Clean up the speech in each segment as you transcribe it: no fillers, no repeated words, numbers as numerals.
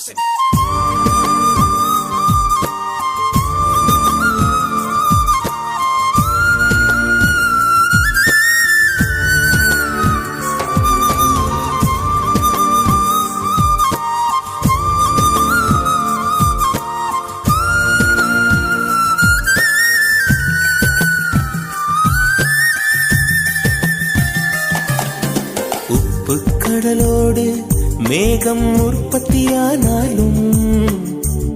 உப்பு கடலோடு மேகம் உற்பத்தியானாலும்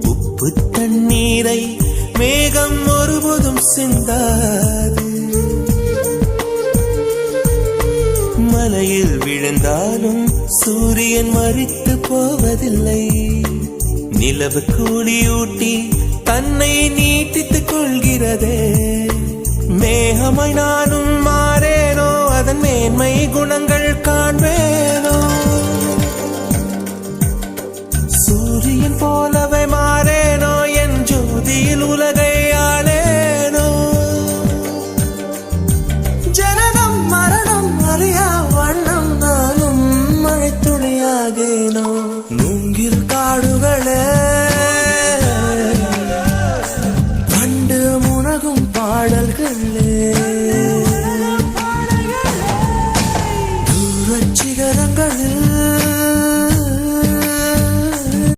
உப்பு தண்ணீரை மேகம் ஒருபோதும் சிந்தாது. மலையில் விழுந்தாலும் சூரியன் மரித்து போவதில்லை. நிலவு கூலியூட்டி தன்னை நீட்டித்துக் கொள்கிறதே. மேகமாய் நானும் மாறேனோ, அதன் மேன்மை குணங்கள் காண்பேனோ. சூரியன் போலவே